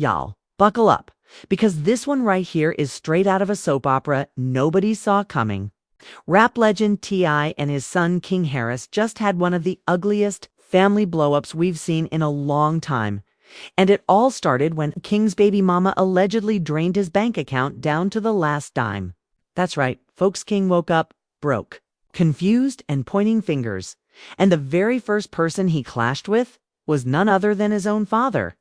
Y'all, buckle up, because this one right here is straight out of a soap opera nobody saw coming. Rap legend T.I. and his son King Harris just had one of the ugliest family blow-ups we've seen in a long time. And it all started when King's baby mama allegedly drained his bank account down to the last dime. That's right, folks, King woke up broke, confused and pointing fingers. And the very first person he clashed with was none other than his own father.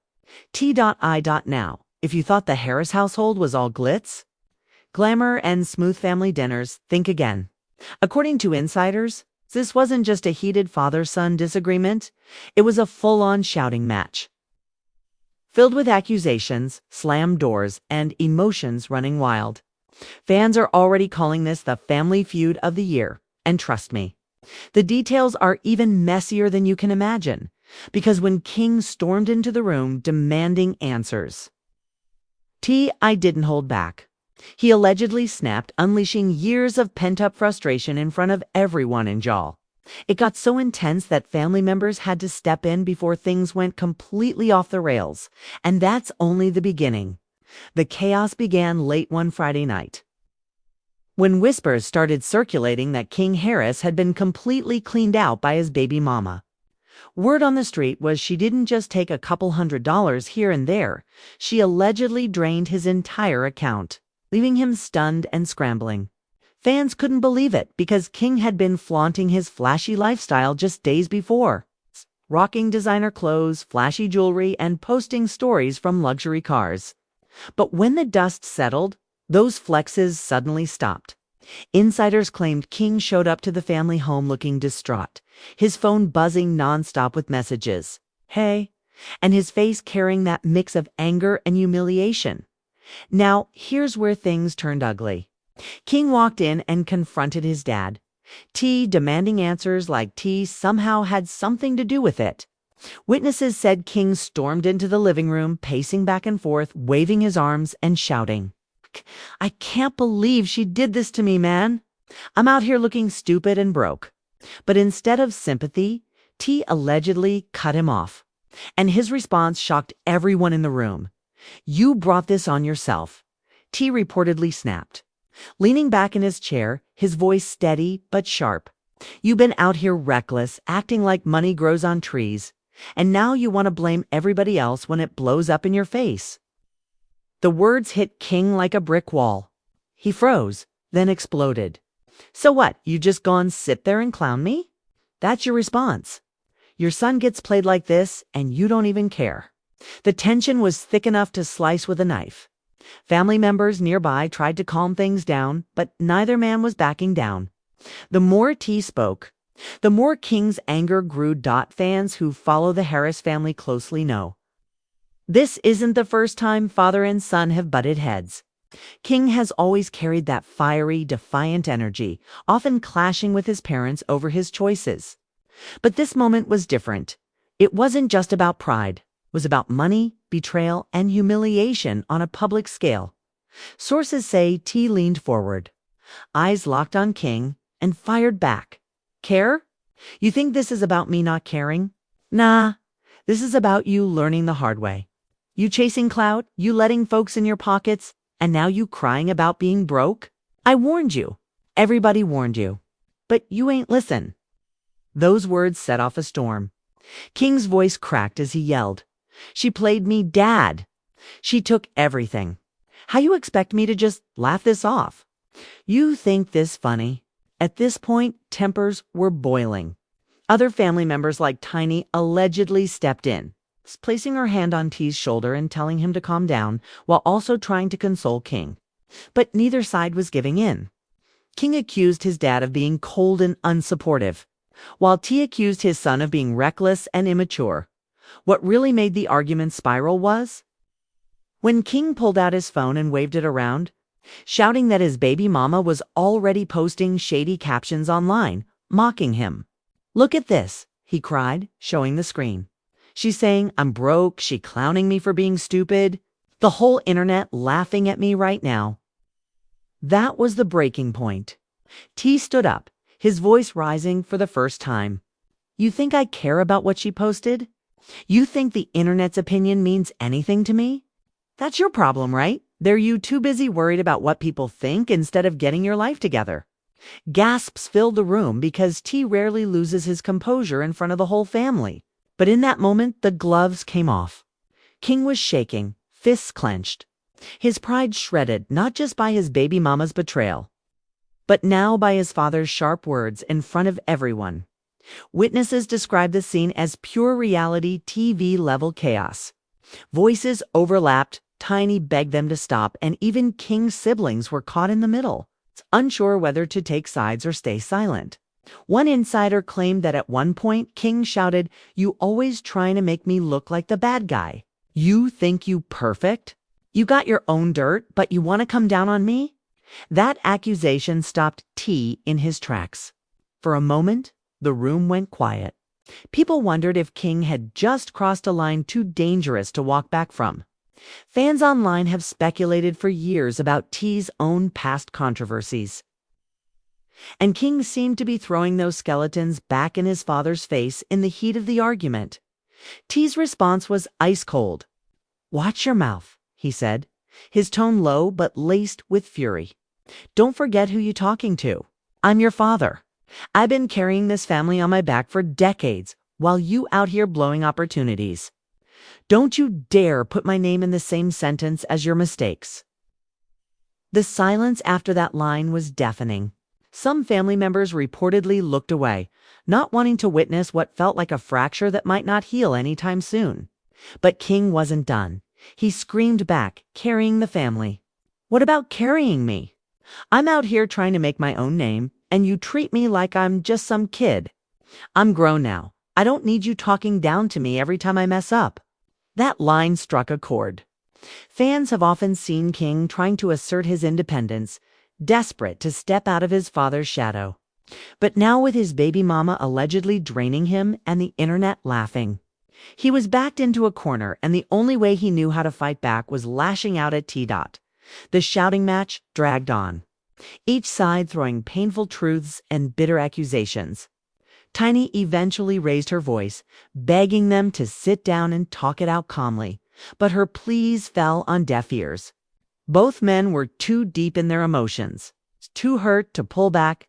T.I. Now, if you thought the Harris household was all glitz, glamour, and smooth family dinners, think again. According to insiders, this wasn't just a heated father-son disagreement. It was a full-on shouting match, filled with accusations, slammed doors, and emotions running wild. Fans are already calling this the family feud of the year. And trust me, the details are even messier than you can imagine. Because when King stormed into the room demanding answers, T.I. didn't hold back. He allegedly snapped, unleashing years of pent-up frustration in front of everyone in Jaw. It got so intense that family members had to step in before things went completely off the rails. And that's only the beginning. The chaos began late one Friday night, when whispers started circulating that King Harris had been completely cleaned out by his baby mama. Word on the street was she didn't just take a couple $100s here and there. She allegedly drained his entire account, leaving him stunned and scrambling. Fans couldn't believe it because King had been flaunting his flashy lifestyle just days before, rocking designer clothes, flashy jewelry, and posting stories from luxury cars. But when the dust settled, those flexes suddenly stopped. Insiders claimed King showed up to the family home looking distraught, his phone buzzing nonstop with messages, "Hey," and his face carrying that mix of anger and humiliation. Now, here's where things turned ugly. King walked in and confronted his dad, T demanding answers like T somehow had something to do with it. Witnesses said King stormed into the living room, pacing back and forth, waving his arms and shouting, "I can't believe she did this to me, man. I'm out here looking stupid and broke." But instead of sympathy, T allegedly cut him off. And his response shocked everyone in the room. "You brought this on yourself," T reportedly snapped. Leaning back in his chair, his voice steady but sharp. "You've been out here reckless, acting like money grows on trees. And now you want to blame everybody else when it blows up in your face." The words hit King like a brick wall. He froze, then exploded. "So what, you just gone sit there and clown me? That's your response? Your son gets played like this, and you don't even care." The tension was thick enough to slice with a knife. Family members nearby tried to calm things down, but neither man was backing down. The more T spoke, the more King's anger grew. Fans who follow the Harris family closely know this isn't the first time father and son have butted heads. King has always carried that fiery, defiant energy, often clashing with his parents over his choices. But this moment was different. It wasn't just about pride. It was about money, betrayal, and humiliation on a public scale. Sources say T leaned forward, eyes locked on King, and fired back. "Care? You think this is about me not caring? Nah, this is about you learning the hard way. You chasing clout, you letting folks in your pockets, and now you crying about being broke? I warned you. Everybody warned you. But you ain't listen." Those words set off a storm. King's voice cracked as he yelled, "She played me, Dad. She took everything. How you expect me to just laugh this off? You think this funny?" At this point, tempers were boiling. Other family members like Tiny allegedly stepped in, placing her hand on T's shoulder and telling him to calm down, while also trying to console King. But neither side was giving in. King accused his dad of being cold and unsupportive, while T accused his son of being reckless and immature. What really made the argument spiral was when King pulled out his phone and waved it around, shouting that his baby mama was already posting shady captions online, mocking him. "Look at this," he cried, showing the screen. "She's saying I'm broke, she clowning me for being stupid. The whole internet laughing at me right now." That was the breaking point. T stood up, his voice rising for the first time. "You think I care about what she posted? You think the internet's opinion means anything to me? That's your problem, right? They're you too busy worried about what people think instead of getting your life together. Gasps filled the room because T rarely loses his composure in front of the whole family. But in that moment, the gloves came off. King was shaking, fists clenched. His pride shredded, not just by his baby mama's betrayal, but now by his father's sharp words in front of everyone. Witnesses described the scene as pure reality TV-level chaos. Voices overlapped, Tiny begged them to stop, and even King's siblings were caught in the middle, unsure whether to take sides or stay silent. One insider claimed that at one point, King shouted, "You always trying to make me look like the bad guy. You think you perfect? You got your own dirt, but you want to come down on me?" That accusation stopped T in his tracks. For a moment, the room went quiet. People wondered if King had just crossed a line too dangerous to walk back from. Fans online have speculated for years about T's own past controversies. And King seemed to be throwing those skeletons back in his father's face in the heat of the argument. T's response was ice cold. "Watch your mouth," he said, his tone low but laced with fury. "Don't forget who you're talking to. I'm your father. I've been carrying this family on my back for decades while you out here blowing opportunities. Don't you dare put my name in the same sentence as your mistakes." The silence after that line was deafening. Some family members reportedly looked away, not wanting to witness what felt like a fracture that might not heal anytime soon. But King wasn't done. He screamed back, carrying the family. "What about carrying me? I'm out here trying to make my own name, and you treat me like I'm just some kid. I'm grown now. I don't need you talking down to me every time I mess up." That line struck a chord. Fans have often seen King trying to assert his independence, desperate to step out of his father's shadow. But now with his baby mama allegedly draining him and the internet laughing, he was backed into a corner, and the only way he knew how to fight back was lashing out at T. The shouting match dragged on, each side throwing painful truths and bitter accusations. Tiny eventually raised her voice, begging them to sit down and talk it out calmly, but her pleas fell on deaf ears. Both men were too deep in their emotions, too hurt to pull back.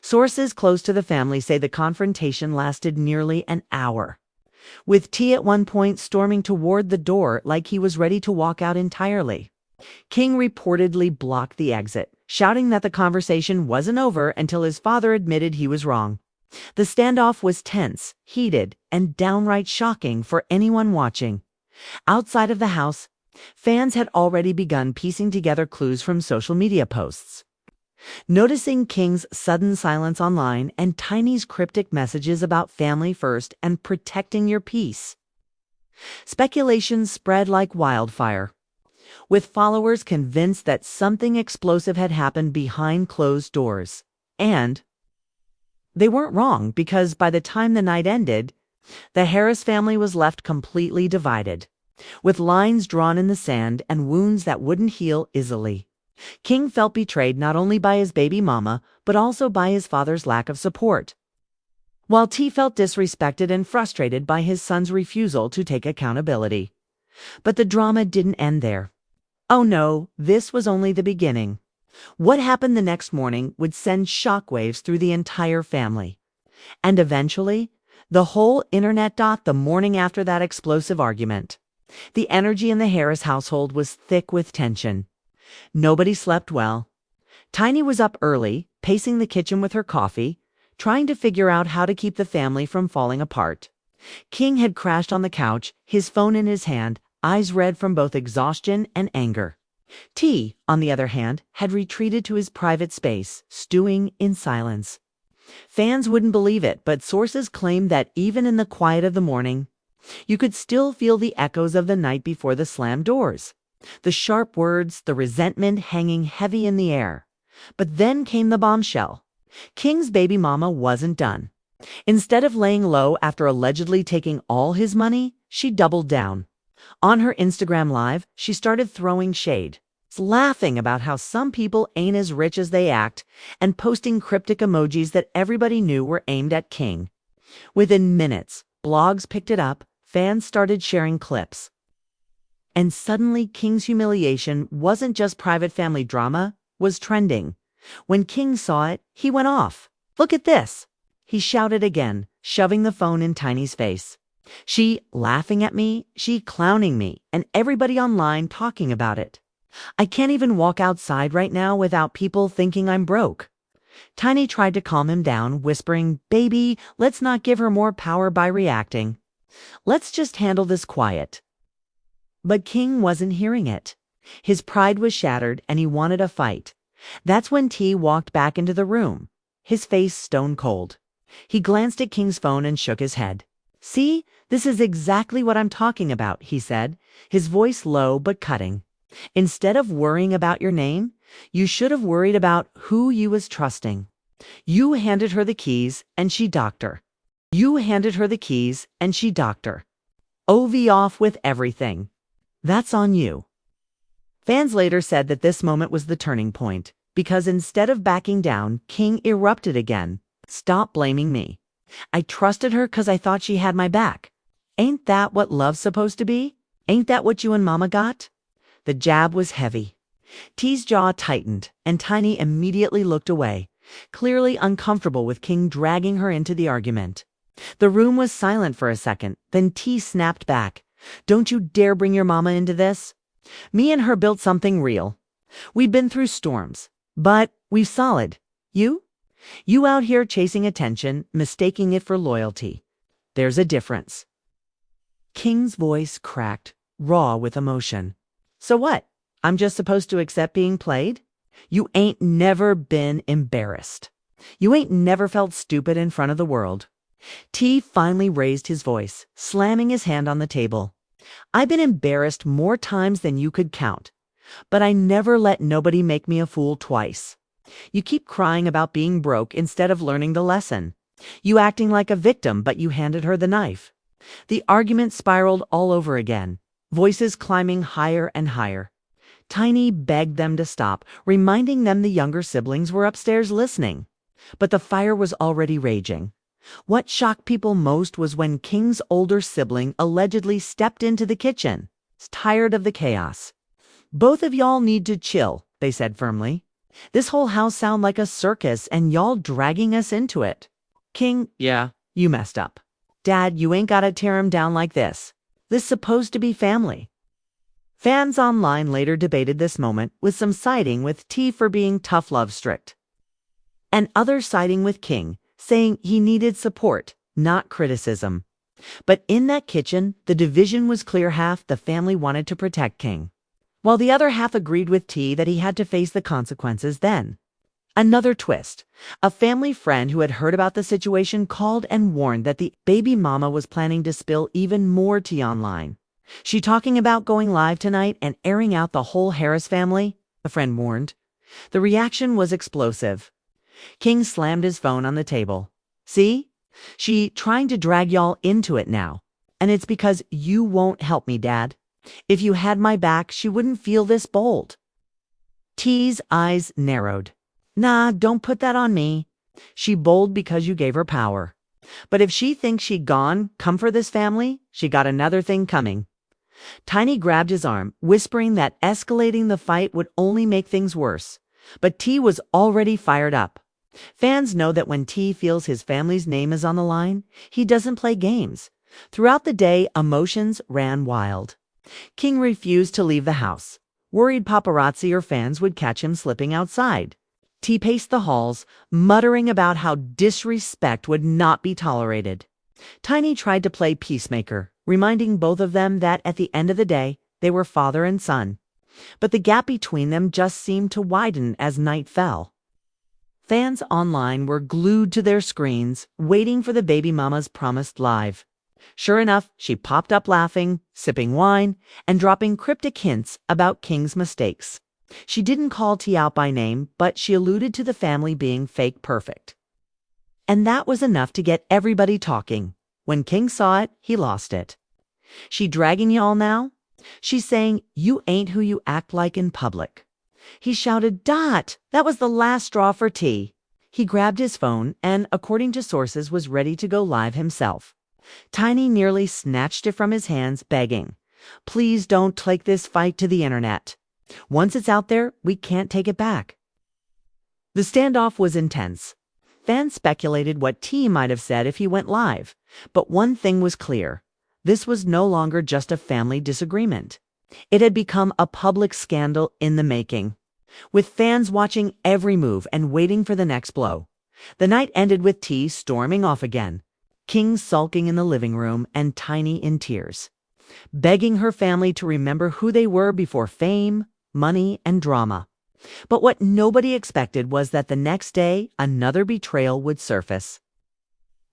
Sources close to the family say the confrontation lasted nearly an hour, with T at one point storming toward the door like he was ready to walk out entirely. King reportedly blocked the exit, shouting that the conversation wasn't over until his father admitted he was wrong. The standoff was tense, heated, and downright shocking for anyone watching. Outside of the house, fans had already begun piecing together clues from social media posts. Noticing King's sudden silence online and Tiny's cryptic messages about family first and protecting your peace, speculation spread like wildfire, with followers convinced that something explosive had happened behind closed doors. And they weren't wrong, because by the time the night ended, the Harris family was left completely divided, with lines drawn in the sand and wounds that wouldn't heal easily. King felt betrayed not only by his baby mama, but also by his father's lack of support, while T felt disrespected and frustrated by his son's refusal to take accountability. But the drama didn't end there. Oh no, this was only the beginning. What happened the next morning would send shockwaves through the entire family. And eventually, the whole internet. The morning after that explosive argument, the energy in the Harris household was thick with tension. Nobody slept well. Tiny was up early, pacing the kitchen with her coffee, trying to figure out how to keep the family from falling apart. King had crashed on the couch, his phone in his hand, eyes red from both exhaustion and anger. T, on the other hand, had retreated to his private space, stewing in silence. Fans wouldn't believe it, but sources claimed that even in the quiet of the morning, you could still feel the echoes of the night before the slammed doors. The sharp words, the resentment hanging heavy in the air. But then came the bombshell. King's baby mama wasn't done. Instead of laying low after allegedly taking all his money, she doubled down. On her Instagram Live, she started throwing shade, laughing about how some people ain't as rich as they act, and posting cryptic emojis that everybody knew were aimed at King. Within minutes, blogs picked it up, fans started sharing clips. And suddenly King's humiliation wasn't just private family drama, was trending. When King saw it, he went off. "Look at this!" he shouted again, shoving the phone in Tiny's face. She laughing at me, she clowning me, and everybody online talking about it. I can't even walk outside right now without people thinking I'm broke. Tiny tried to calm him down, whispering, "Baby, let's not give her more power by reacting. Let's just handle this quiet." But King wasn't hearing it. His pride was shattered and he wanted a fight. That's when T walked back into the room, his face stone cold. He glanced at King's phone and shook his head. "See, this is exactly what I'm talking about," he said, his voice low but cutting. "Instead of worrying about your name, you should have worried about who you was trusting. You handed her the keys and she docked her. You handed her the keys and she docked her. OV off with everything. That's on you." Fans later said that this moment was the turning point, because instead of backing down, King erupted again. "Stop blaming me. I trusted her 'cause I thought she had my back. Ain't that what love's supposed to be? Ain't that what you and Mama got?" The jab was heavy. T's jaw tightened, and Tiny immediately looked away, clearly uncomfortable with King dragging her into the argument. The room was silent for a second, then T snapped back. "Don't you dare bring your mama into this. Me and her built something real. We've been through storms, but we're solid. You? You out here chasing attention, mistaking it for loyalty. There's a difference." King's voice cracked, raw with emotion. "So what? I'm just supposed to accept being played? You ain't never been embarrassed. You ain't never felt stupid in front of the world." T finally raised his voice, slamming his hand on the table. "I've been embarrassed more times than you could count, but I never let nobody make me a fool twice. You keep crying about being broke instead of learning the lesson. You acting like a victim, but you handed her the knife." The argument spiraled all over again, voices climbing higher and higher. Tiny begged them to stop, reminding them the younger siblings were upstairs listening. But the fire was already raging. What shocked people most was when King's older sibling allegedly stepped into the kitchen, tired of the chaos. "Both of y'all need to chill," they said firmly. "This whole house sound like a circus and y'all dragging us into it." King, "Yeah, you messed up. Dad, you ain't gotta tear him down like this. This supposed to be family." Fans online later debated this moment, with some siding with T for being tough love strict, and others siding with King, saying he needed support, not criticism. But in that kitchen, the division was clear: half the family wanted to protect King, while the other half agreed with T that he had to face the consequences then. Another twist. A family friend who had heard about the situation called and warned that the baby mama was planning to spill even more tea online. "She talking about going live tonight and airing out the whole Harris family?" a friend warned. The reaction was explosive. King slammed his phone on the table. "See? She trying to drag y'all into it now. And it's because you won't help me, Dad. If you had my back, she wouldn't feel this bold." T's eyes narrowed. "Nah, don't put that on me. She bold because you gave her power. But if she thinks she gone, come for this family, she got another thing coming." Tiny grabbed his arm, whispering that escalating the fight would only make things worse. But T was already fired up. Fans know that when T feels his family's name is on the line, he doesn't play games. Throughout the day, emotions ran wild. King refused to leave the house, worried paparazzi or fans would catch him slipping outside. T paced the halls, muttering about how disrespect would not be tolerated. Tiny tried to play peacemaker, reminding both of them that at the end of the day, they were father and son. But the gap between them just seemed to widen as night fell. Fans online were glued to their screens, waiting for the baby mama's promised live. Sure enough, she popped up laughing, sipping wine, and dropping cryptic hints about King's mistakes. She didn't call T out by name, but she alluded to the family being fake perfect. And that was enough to get everybody talking. When King saw it, he lost it. "She dragging y'all now? She's saying you ain't who you act like in public." He shouted, "Dot! That was the last straw for T." He grabbed his phone and, according to sources, was ready to go live himself. Tiny nearly snatched it from his hands, begging, Please don't take this fight to the internet. Once it's out there, we can't take it back. The standoff was intense. Fans speculated what T might have said if he went live. But one thing was clear. This was no longer just a family disagreement. It had become a public scandal in the making, with fans watching every move and waiting for the next blow. The night ended with T storming off again, King sulking in the living room and Tiny in tears, begging her family to remember who they were before fame, money, and drama. But what nobody expected was that the next day, another betrayal would surface.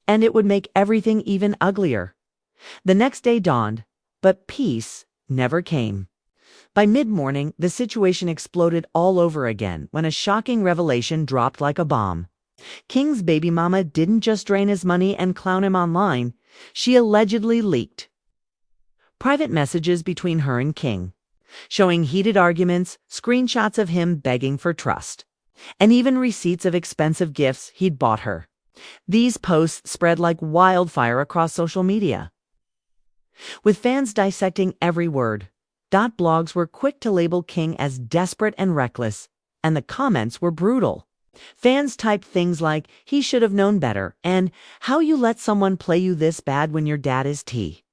And it would make everything even uglier. The next day dawned, but peace never came. By mid-morning, the situation exploded all over again when a shocking revelation dropped like a bomb. King's baby mama didn't just drain his money and clown him online. She allegedly leaked private messages between her and King, showing heated arguments, screenshots of him begging for trust, and even receipts of expensive gifts he'd bought her. These posts spread like wildfire across social media, with fans dissecting every word. Blogs were quick to label King as desperate and reckless, and the comments were brutal. Fans typed things like, "He should have known better," and "How you let someone play you this bad when your dad is T."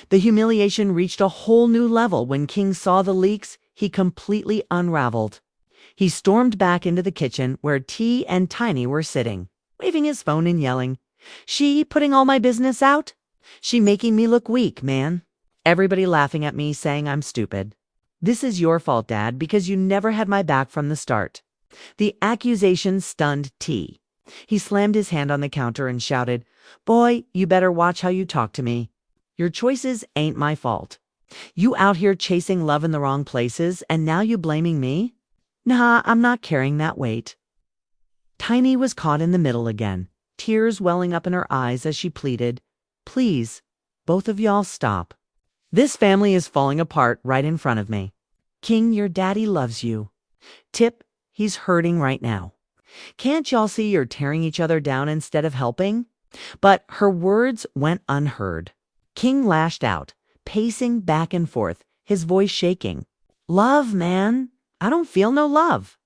The humiliation reached a whole new level when King saw the leaks. He completely unraveled. He stormed back into the kitchen where T and Tiny were sitting, waving his phone and yelling, "She putting all my business out? She making me look weak, man." Everybody laughing at me, saying I'm stupid. "This is your fault, Dad, because you never had my back from the start." The accusation stunned T. He slammed his hand on the counter and shouted, "Boy, you better watch how you talk to me. Your choices ain't my fault. You out here chasing love in the wrong places, and now you blaming me? Nah, I'm not carrying that weight." Tiny was caught in the middle again, tears welling up in her eyes as she pleaded, "Please, both of y'all stop. This family is falling apart right in front of me. King, your daddy loves you. Tip, he's hurting right now. Can't y'all see you're tearing each other down instead of helping?" But her words went unheard. King lashed out, pacing back and forth, his voice shaking. "Love, man. I don't feel no love.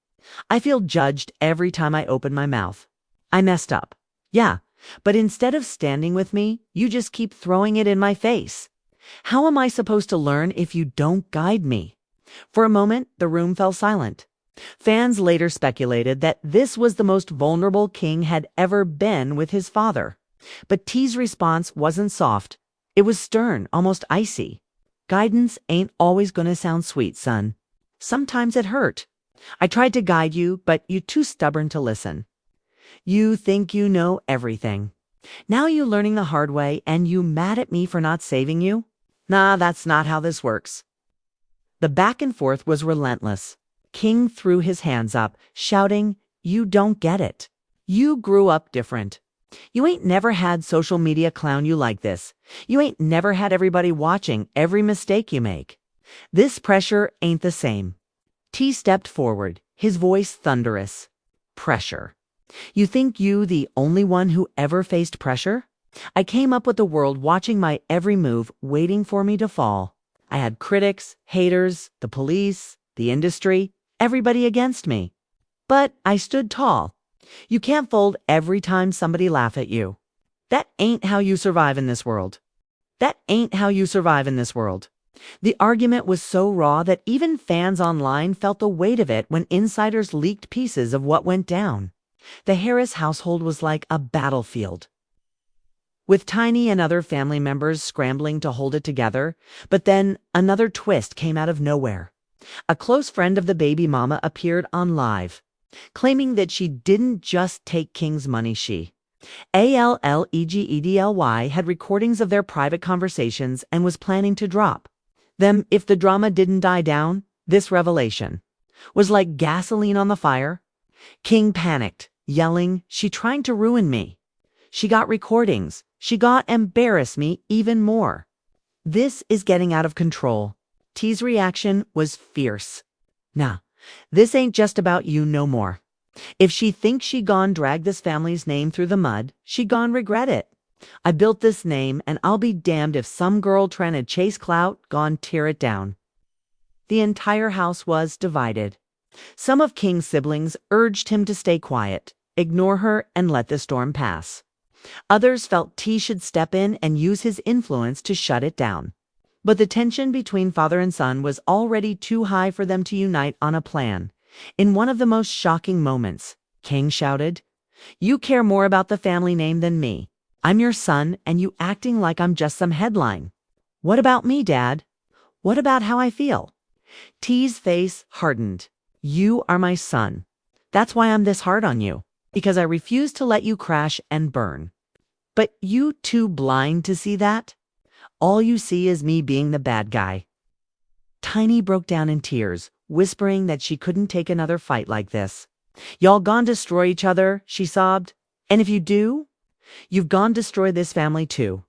I feel judged every time I open my mouth. I messed up. Yeah, but instead of standing with me, you just keep throwing it in my face. How am I supposed to learn if you don't guide me?" For a moment, the room fell silent. Fans later speculated that this was the most vulnerable King had ever been with his father. But T's response wasn't soft. It was stern, almost icy. "Guidance ain't always gonna sound sweet, son. Sometimes it hurt. I tried to guide you, but you too stubborn to listen. You think you know everything. Now you learning the hard way, and you mad at me for not saving you? Nah, that's not how this works." The back and forth was relentless. King threw his hands up, shouting, "You don't get it. You grew up different. You ain't never had social media clown you like this. You ain't never had everybody watching every mistake you make. This pressure ain't the same." T stepped forward, his voice thunderous. "Pressure. You think you the only one who ever faced pressure? I came up with the world watching my every move, waiting for me to fall. I had critics, haters, the police, the industry, everybody against me. But I stood tall. You can't fold every time somebody laugh at you. That ain't how you survive in this world. That ain't how you survive in this world." The argument was so raw that even fans online felt the weight of it when insiders leaked pieces of what went down. The Harris household was like a battlefield, with Tiny and other family members scrambling to hold it together. But then another twist came out of nowhere. A close friend of the baby mama appeared on live, claiming that she didn't just take King's money. She, Allegedly, had recordings of their private conversations and was planning to drop them if the drama didn't die down. This revelation was like gasoline on the fire. King panicked, yelling, "She trying to ruin me. She got recordings. She got embarrass me even more. This is getting out of control." T's reaction was fierce. "Nah, this ain't just about you no more. If she thinks she gon' drag this family's name through the mud, she gon' regret it. I built this name, and I'll be damned if some girl trying to chase clout gone tear it down." The entire house was divided. Some of King's siblings urged him to stay quiet, ignore her, and let the storm pass. Others felt T should step in and use his influence to shut it down. But the tension between father and son was already too high for them to unite on a plan. In one of the most shocking moments, King shouted, "You care more about the family name than me. I'm your son, and you acting like I'm just some headline. What about me, Dad? What about how I feel?" T's face hardened. "You are my son. That's why I'm this hard on you, because I refuse to let you crash and burn. But you too blind to see that? All you see is me being the bad guy." Tiny broke down in tears, whispering that she couldn't take another fight like this. "Y'all gone destroy each other," she sobbed. "And if you do, you've gone destroy this family too."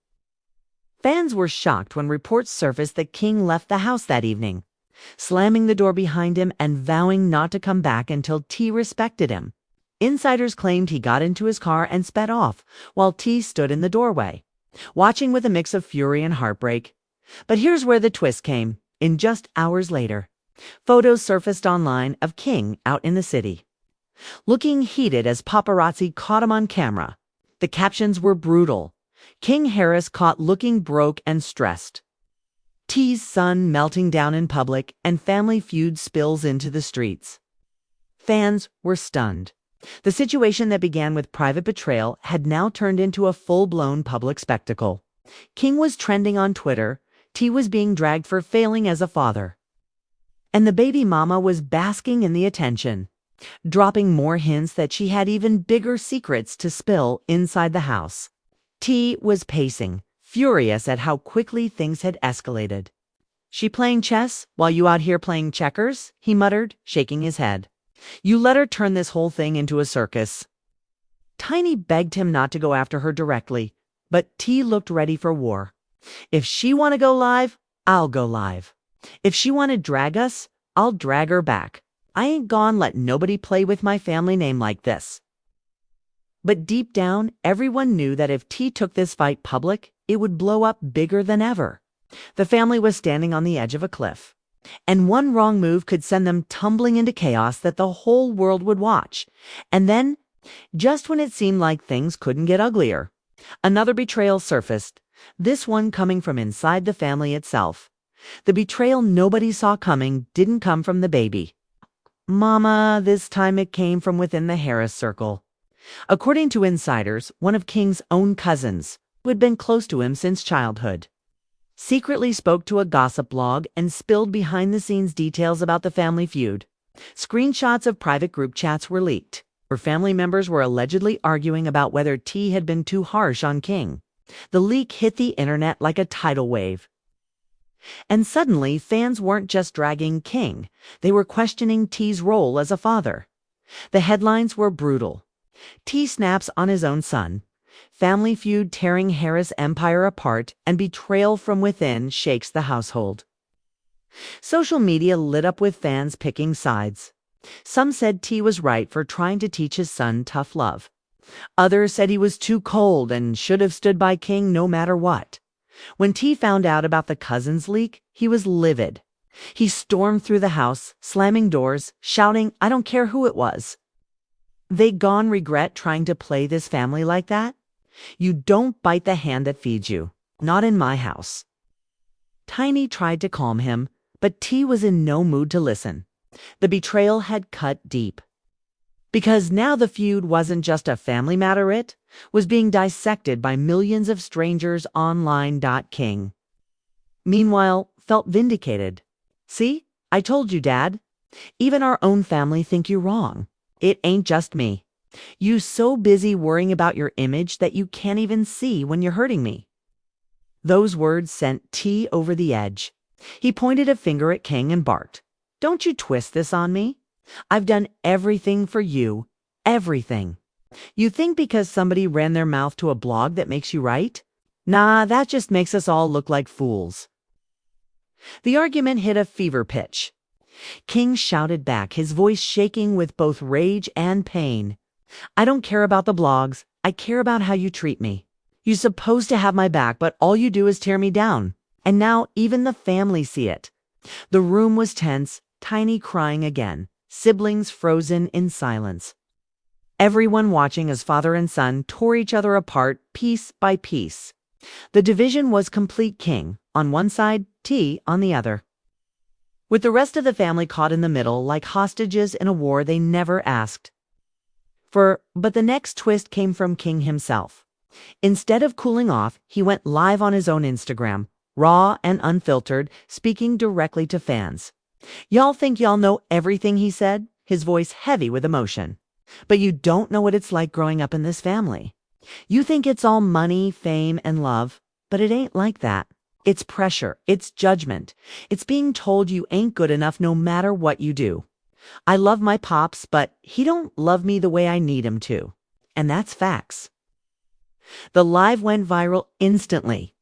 Fans were shocked when reports surfaced that King left the house that evening, slamming the door behind him and vowing not to come back until T respected him. Insiders claimed he got into his car and sped off, while T stood in the doorway, watching with a mix of fury and heartbreak. But here's where the twist came. In just hours later, photos surfaced online of King out in the city, looking heated as paparazzi caught him on camera. The captions were brutal. "King Harris caught looking broke and stressed." T's son melting down in public, and family feud spills into the streets. Fans were stunned. The situation that began with private betrayal had now turned into a full-blown public spectacle. King was trending on Twitter. T was being dragged for failing as a father. And the baby mama was basking in the attention, dropping more hints that she had even bigger secrets to spill inside the house. T was pacing, furious at how quickly things had escalated. "She playing chess while you out here playing checkers?" he muttered, shaking his head. "You let her turn this whole thing into a circus." Tiny begged him not to go after her directly, but T looked ready for war. "If she want to go live, I'll go live. If she want to drag us, I'll drag her back. I ain't gone let nobody play with my family name like this." But deep down, everyone knew that if T took this fight public, it would blow up bigger than ever. The family was standing on the edge of a cliff, and one wrong move could send them tumbling into chaos that the whole world would watch. And then, just when it seemed like things couldn't get uglier, another betrayal surfaced, this one coming from inside the family itself. The betrayal nobody saw coming didn't come from the baby mama. This time it came from within the Harris circle. According to insiders, one of King's own cousins, who had been close to him since childhood, secretly spoke to a gossip blog and spilled behind-the-scenes details about the family feud. Screenshots of private group chats were leaked, where family members were allegedly arguing about whether T had been too harsh on King. The leak hit the internet like a tidal wave. And suddenly, fans weren't just dragging King. They were questioning T's role as a father. The headlines were brutal. T snaps on his own son. Family feud tearing Harris empire apart, and betrayal from within shakes the household. Social media lit up with fans picking sides. Some said T was right for trying to teach his son tough love. Others said he was too cold and should have stood by King no matter what. When T found out about the cousins leak, he was livid. He stormed through the house, slamming doors, shouting, "I don't care who it was." They gone regret trying to play this family like that? You don't bite the hand that feeds you. Not in my house. Tiny tried to calm him, but T was in no mood to listen. The betrayal had cut deep. Because now the feud wasn't just a family matter, it was being dissected by millions of strangers online. King, meanwhile, felt vindicated. "See, I told you, Dad. Even our own family think you're wrong. It ain't just me. You so busy worrying about your image that you can't even see when you're hurting me." Those words sent T over the edge. He pointed a finger at King and barked, "Don't you twist this on me. I've done everything for you. Everything. You think because somebody ran their mouth to a blog that makes you right? Nah, that just makes us all look like fools." The argument hit a fever pitch. King shouted back, his voice shaking with both rage and pain. "I don't care about the blogs. I care about how you treat me. You're supposed to have my back, but all you do is tear me down. And now even the family see it. The room was tense, Tiny crying again, siblings frozen in silence. Everyone watching as father and son tore each other apart piece by piece. The division was complete. King on one side, T on the other, with the rest of the family caught in the middle like hostages in a war they never asked for. But the next twist came from King himself. Instead of cooling off, he went live on his own Instagram, raw and unfiltered, speaking directly to fans. Y'all think y'all know everything, he said, his voice heavy with emotion. But you don't know what it's like growing up in this family. You think it's all money, fame, and love, but it ain't like that. It's pressure, it's judgment, it's being told you ain't good enough no matter what you do. I love my pops, but he don't love me the way I need him to. And that's facts. The live went viral instantly.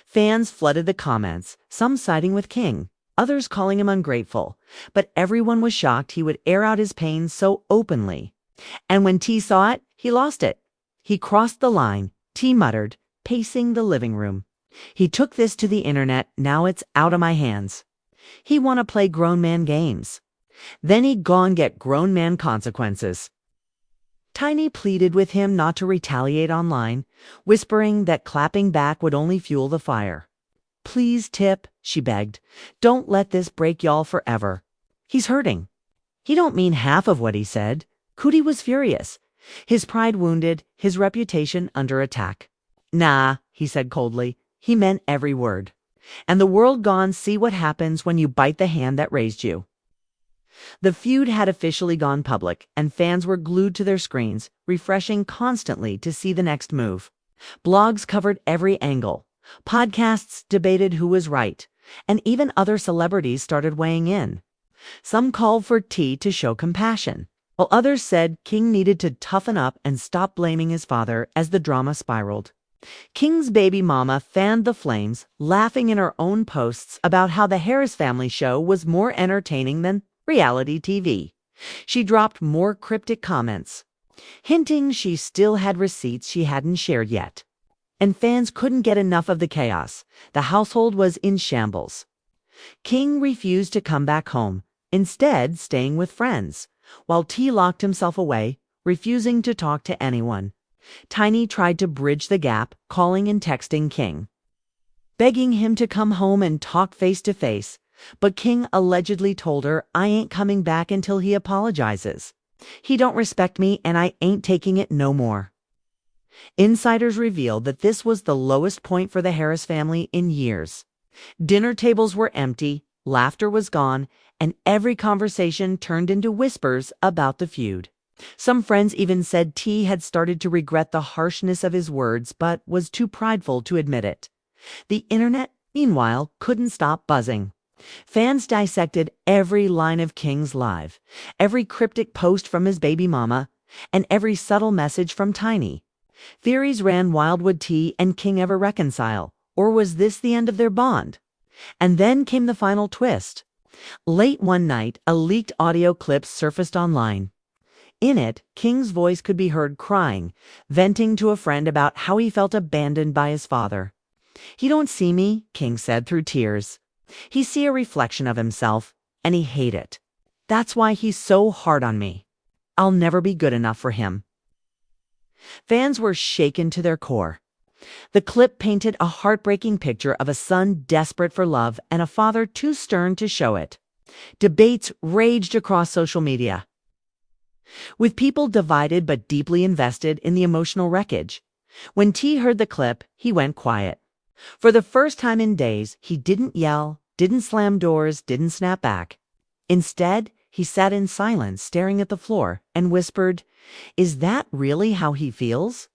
Fans flooded the comments, some siding with King, others calling him ungrateful, but everyone was shocked he would air out his pain so openly. And when T saw it, he lost it. He crossed the line, T muttered, pacing the living room. He took this to the internet, now it's out of my hands. He wanna play grown man games. Then he'd gone get grown man consequences. Tiny pleaded with him not to retaliate online, whispering that clapping back would only fuel the fire. Please, Tip, she begged. Don't let this break y'all forever. He's hurting. He don't mean half of what he said. Cootie was furious. His pride wounded, his reputation under attack. Nah, he said coldly. He meant every word. And the world gone see what happens when you bite the hand that raised you. The feud had officially gone public, and fans were glued to their screens, refreshing constantly to see the next move. Blogs covered every angle. Podcasts debated who was right, and even other celebrities started weighing in. Some called for T to show compassion, while others said King needed to toughen up and stop blaming his father as the drama spiraled. King's baby mama fanned the flames, laughing in her own posts about how the Harris family show was more entertaining than reality TV. She dropped more cryptic comments, hinting she still had receipts she hadn't shared yet. And fans couldn't get enough of the chaos. The household was in shambles. King refused to come back home, instead staying with friends, while T locked himself away, refusing to talk to anyone. Tiny tried to bridge the gap, calling and texting King, begging him to come home and talk face to face, but King allegedly told her, I ain't coming back until he apologizes. He don't respect me and I ain't taking it no more. Insiders revealed that this was the lowest point for the Harris family in years. Dinner tables were empty, laughter was gone, and every conversation turned into whispers about the feud. Some friends even said T had started to regret the harshness of his words, but was too prideful to admit it. The internet, meanwhile, couldn't stop buzzing. Fans dissected every line of King's live, every cryptic post from his baby mama, and every subtle message from Tiny. Theories ran wild. Would T and King ever reconcile, or was this the end of their bond? And then came the final twist. Late one night, a leaked audio clip surfaced online. In it, King's voice could be heard crying, venting to a friend about how he felt abandoned by his father. He don't see me, King said through tears. He see a reflection of himself, and he hate it. That's why he's so hard on me. I'll never be good enough for him. Fans were shaken to their core. The clip painted a heartbreaking picture of a son desperate for love and a father too stern to show it. Debates raged across social media, with people divided but deeply invested in the emotional wreckage. When T heard the clip, he went quiet. For the first time in days, he didn't yell, didn't slam doors, didn't snap back. Instead, he sat in silence, staring at the floor, and whispered, Is that really how he feels?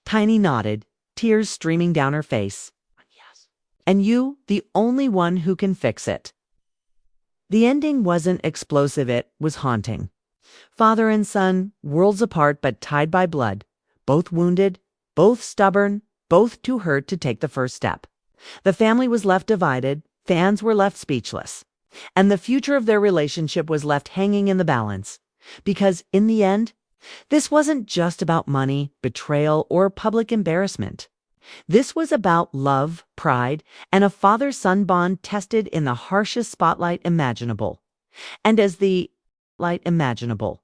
Tiny nodded, tears streaming down her face. Yes. And you, the only one who can fix it. The ending wasn't explosive, it was haunting. Father and son, worlds apart but tied by blood, both wounded, both stubborn, both too hurt to take the first step. The family was left divided, fans were left speechless, and the future of their relationship was left hanging in the balance. Because in the end, this wasn't just about money, betrayal, or public embarrassment. This was about love, pride, and a father-son bond tested in the harshest spotlight imaginable. And as the light imaginable.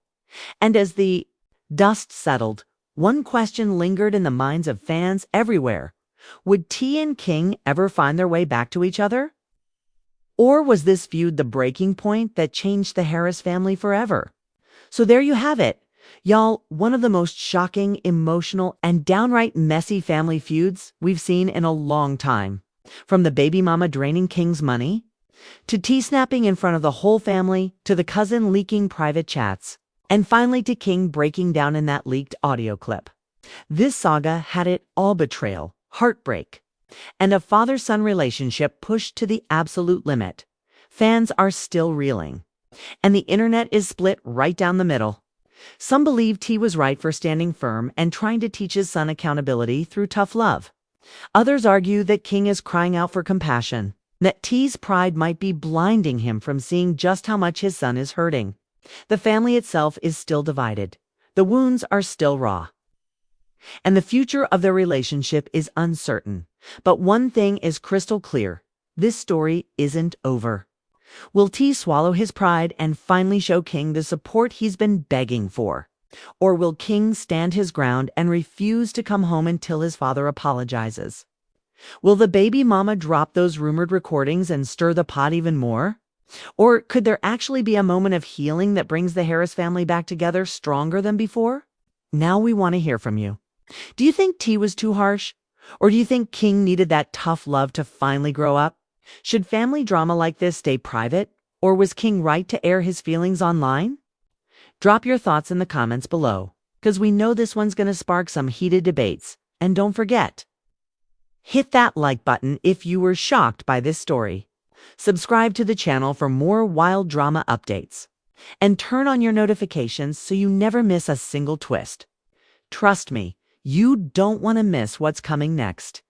And as the dust settled, one question lingered in the minds of fans everywhere. Would T and King ever find their way back to each other? Or was this feud the breaking point that changed the Harris family forever? So there you have it. Y'all, one of the most shocking, emotional, and downright messy family feuds we've seen in a long time. From the baby mama draining King's money, to T snapping in front of the whole family, to the cousin leaking private chats, and finally to King breaking down in that leaked audio clip. This saga had it all: betrayal, heartbreak, and a father-son relationship pushed to the absolute limit. Fans are still reeling, and the internet is split right down the middle. Some believe T was right for standing firm and trying to teach his son accountability through tough love. Others argue that King is crying out for compassion, that T's pride might be blinding him from seeing just how much his son is hurting. The family itself is still divided. The wounds are still raw. And the future of their relationship is uncertain. But one thing is crystal clear: this story isn't over. Will T swallow his pride and finally show King the support he's been begging for? Or will King stand his ground and refuse to come home until his father apologizes? Will the baby mama drop those rumored recordings and stir the pot even more? Or could there actually be a moment of healing that brings the Harris family back together stronger than before? Now we want to hear from you. Do you think T was too harsh? Or do you think King needed that tough love to finally grow up? Should family drama like this stay private? Or was King right to air his feelings online? Drop your thoughts in the comments below, because we know this one's going to spark some heated debates. And don't forget, hit that like button if you were shocked by this story. Subscribe to the channel for more wild drama updates. And turn on your notifications so you never miss a single twist. Trust me, you don't want to miss what's coming next.